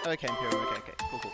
Okay, Imperium. Okay, okay, cool, cool.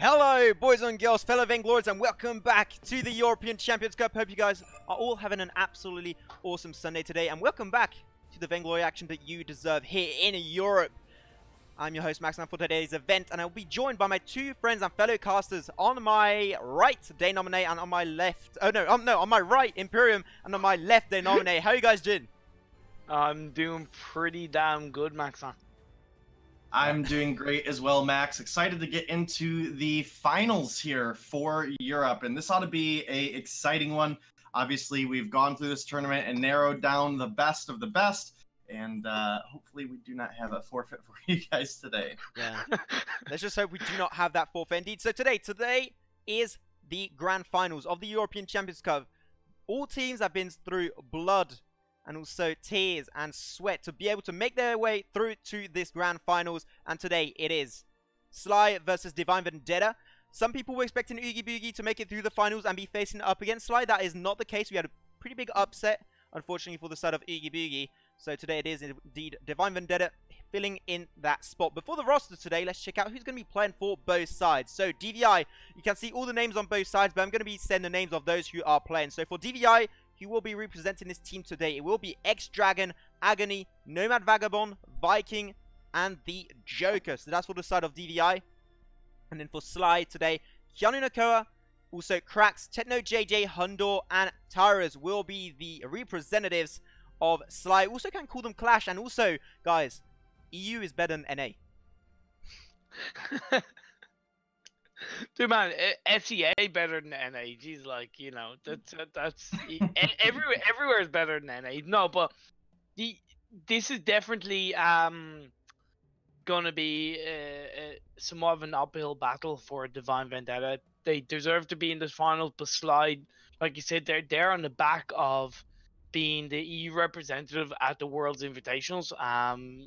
Hello, boys and girls, fellow Vainglories, and welcome back to the European Champions Cup. Hope you guys are all having an absolutely awesome Sunday today, and welcome back to the Vainglory action that you deserve here in Europe. I'm your host, Max, and for today's event, and I'll be joined by my two friends and fellow casters. On my right, Denominate, and on my left, on my right, Imperium, and on my left, Denominate. How are you guys doing? I'm doing pretty damn good, Max. I'm doing great as well, Max. Excited to get into the finals here for Europe, and this ought to be an exciting one. Obviously, we've gone through this tournament and narrowed down the best of the best, and hopefully we do not have a forfeit for you guys today. Yeah. Let's just hope we do not have that forfeit indeed. So today is the grand finals of the European Champions Cup. All teams have been through blood and also tears and sweat to be able to make their way through to this grand finals. And today it is Sly versus Divine Vendetta. Some people were expecting Oogie Boogie to make it through the finals and be facing up against Sly. That is not the case. We had a pretty big upset, unfortunately, for the side of Oogie Boogie. So today it is indeed Divine Vendetta filling in that spot. Before the roster today, let's check out who's going to be playing for both sides. So DVI, you can see all the names on both sides, but I'm going to be saying the names of those who are playing. So for DVI, he will be representing this team today. It will be X-Dragon, Agony, Nomad Vagabond, Viking, and the Joker. So that's for the side of DVI. And then for Sly today, Keanu Nakoa, also Cracks, Techno JJ, Hundor, and Tyrus will be the representatives of Sly. Also can call them Clash. And also, guys, EU is better than NA. Dude, man, SEA better than NA. Jeez, like, you know, that's everywhere is better than NA. No, but this is definitely gonna be somewhat of an uphill battle for Divine Vendetta. They deserve to be in this finals, but Slide, like you said, they're on the back of being the EU representative at the World's Invitationals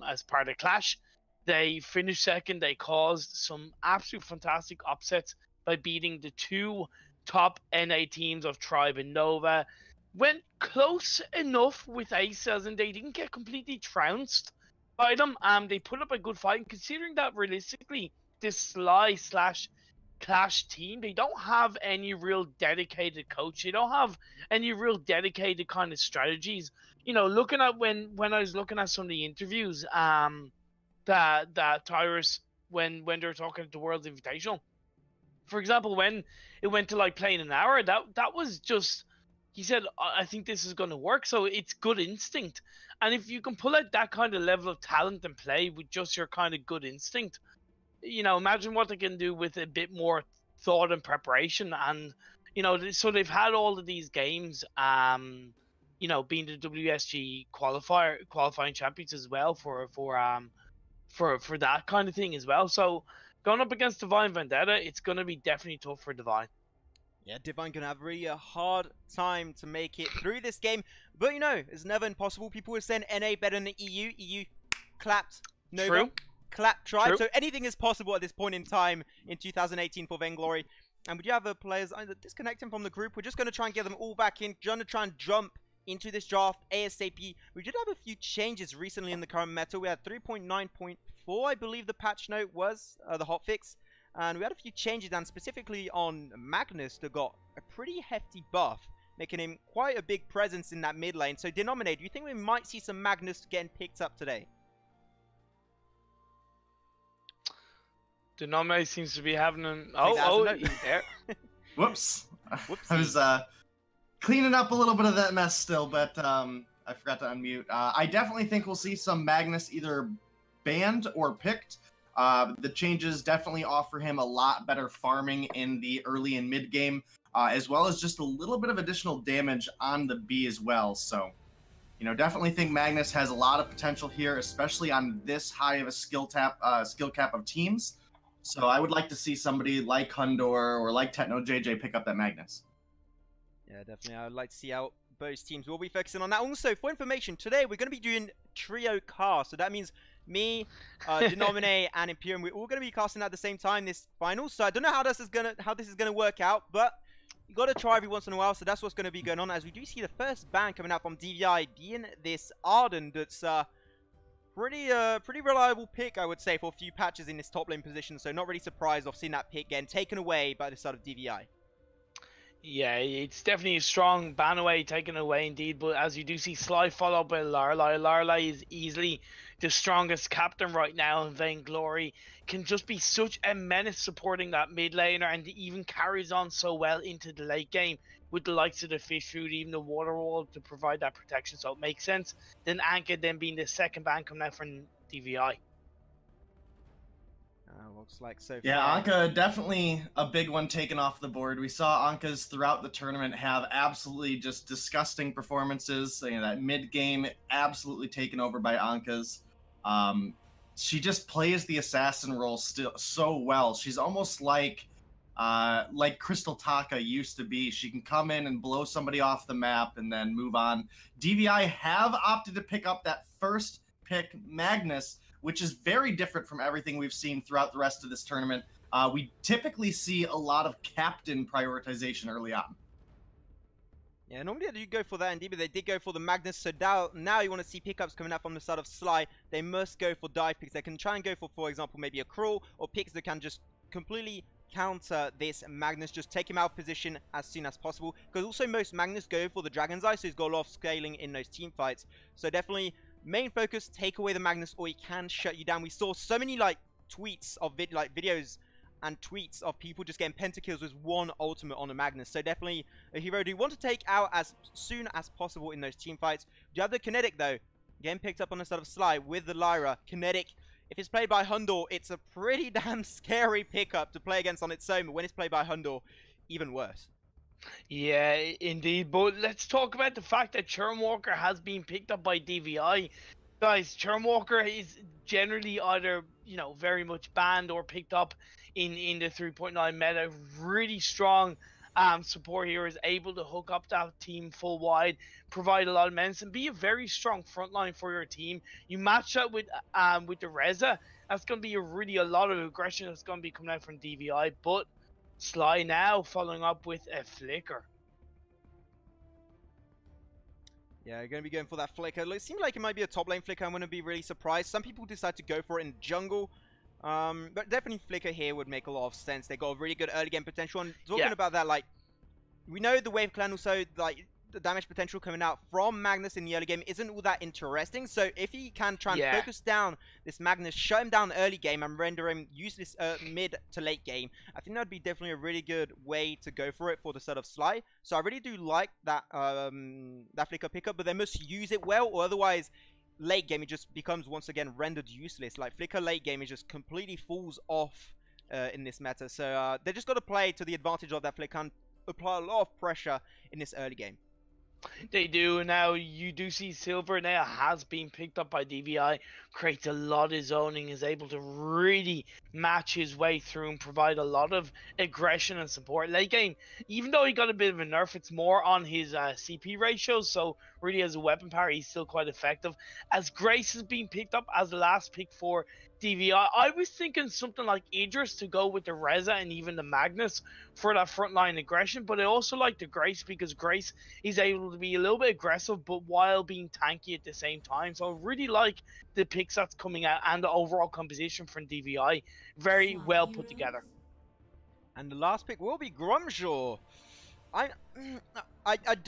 as part of Clash. They finished second. They caused some absolute fantastic upsets by beating the two top NA teams of Tribe and Nova. Went close enough with Aces, and they didn't get completely trounced by them. They put up a good fight, and considering that realistically, this Sly/Clash team, they don't have any real dedicated coach. They don't have any real dedicated kind of strategies. You know, looking at when I was looking at some of the interviews, that Tyrus when they were talking at the World's Invitational, for example, when it went to like playing an hour, that was just, he said, I think this is going to work. So it's good instinct, and if you can pull out that kind of level of talent and play with just your kind of good instinct, you know, imagine what they can do with a bit more thought and preparation. And you know, so they've had all of these games, you know, being the WSG qualifying champions as well for that kind of thing as well. So going up against Divine Vendetta, it's going to be definitely tough for Divine. Yeah, Divine going to have really a hard time to make it through this game. But, you know, it's never impossible. People were saying NA better than the EU. EU clapped Nova. True. Clapped Tribe. True. So anything is possible at this point in time in 2018 for Vainglory. And we do have players either disconnecting from the group. We're just going to try and get them all back in. Going to try and jump into this draft ASAP. We did have a few changes recently in the current meta. We had 3.9.4, I believe the patch note was, the hotfix. And we had a few changes, and specifically on Magnus that got a pretty hefty buff, making him quite a big presence in that mid lane. So Denominate, do you think we might see some Magnus getting picked up today? Denominate seems to be having an... Oh, he's there. Whoops. I was cleaning up a little bit of that mess still, but I forgot to unmute. I definitely think we'll see some Magnus either banned or picked. The changes definitely offer him a lot better farming in the early and mid game, as well as just a little bit of additional damage on the B as well. So, you know, definitely think Magnus has a lot of potential here, especially on this high of a skill cap of teams. So I would like to see somebody like Hundor or like Techno JJ pick up that Magnus. Yeah, definitely. I would like to see how both teams will be focusing on that. Also, for information, today we're going to be doing trio cast. So that means me, Denominate, and Imperium. We're all going to be casting at the same time this final. So I don't know how this is gonna work out, but you got to try every once in a while. So that's what's going to be going on. As we do see the first ban coming out from DVI being this Arden that's pretty reliable pick, I would say, for a few patches in this top lane position. So not really surprised of seeing that pick getting taken away by the side of DVI. Yeah, it's definitely a strong ban away, taken away indeed. But as you do see, Sly followed by Lorelei. Lorelei is easily the strongest captain right now, and Vainglory can just be such a menace supporting that mid laner, and even carries on so well into the late game with the likes of the fish food, even the water wall to provide that protection. So it makes sense. Then Anka then being the second ban coming out from DVI. Looks like so Yeah, far. Anka definitely a big one taken off the board. We saw Ankas throughout the tournament have absolutely just disgusting performances. You know, that mid game absolutely taken over by Ankas. She just plays the assassin role still so well. She's almost like Crystal Taka used to be. She can come in and blow somebody off the map and then move on. DVI have opted to pick up that first pick, Magnus, which is very different from everything we've seen throughout the rest of this tournament. We typically see a lot of captain prioritization early on. Yeah, normally they do go for that indeed, but they did go for the Magnus. So now you want to see pickups coming up from the side of Sly. They must go for dive picks. They can try and go for example, maybe a Crawl, or picks that can just completely counter this Magnus, just take him out of position as soon as possible. Because also most Magnus go for the Dragon's Eye, so he's got a lot of scaling in those team fights. So definitely main focus, take away the Magnus, or he can shut you down. We saw so many tweets of videos and tweets of people just getting pentakills with one ultimate on a Magnus. So definitely a hero do you want to take out as soon as possible in those team fights. Do you have the Kinetic though? Getting picked up on the side of Sly with the Lyra. Kinetic, if it's played by Hundor, it's a pretty damn scary pickup to play against on its own, but when it's played by Hundor, even worse. Yeah, indeed. But let's talk about the fact that Churnwalker has been picked up by DVI. Guys, Churnwalker is generally either, very much banned or picked up in the 3.9 meta. Really strong support here, is able to hook up that team full wide, provide a lot of menace, and be a very strong front line for your team. You match that with the Reza, that's going to be a lot of aggression that's going to be coming out from DVI. But Sly now following up with a Flicker. Yeah, you're going to be going for that Flicker. It seems like it might be a top lane Flicker. I'm going to be really surprised. Some people decide to go for it in jungle. But definitely Flicker here would make a lot of sense. They got a really good early game potential. And talking about that, we know the Wave Clan also, the damage potential coming out from Magnus in the early game isn't all that interesting. So if he can try and focus down this Magnus, shut him down early game and render him useless mid to late game, I think that would be definitely a really good way to go for it for the side of Sly. So I really do like that that Flicker pickup, but they must use it well, or otherwise late game it just becomes once again rendered useless. Like Flicker late game, it just completely falls off in this meta. So they just got to play to the advantage of that Flicker and apply a lot of pressure in this early game. They do. Now you do see Silver now has been picked up by DVI, creates a lot of zoning, is able to really match his way through and provide a lot of aggression and support late game. Even though he got a bit of a nerf, it's more on his CP ratios, so really as a weapon power he's still quite effective. As Grace has been picked up as the last pick for DVI, I was thinking something like Idris to go with the Reza and even the Magnus for that frontline aggression, but I also like the Grace because Grace is able to be a little bit aggressive but while being tanky at the same time. So I really like the picks that's coming out and the overall composition from DVI. Very well put together. And the last pick will be Grumshaw. I don't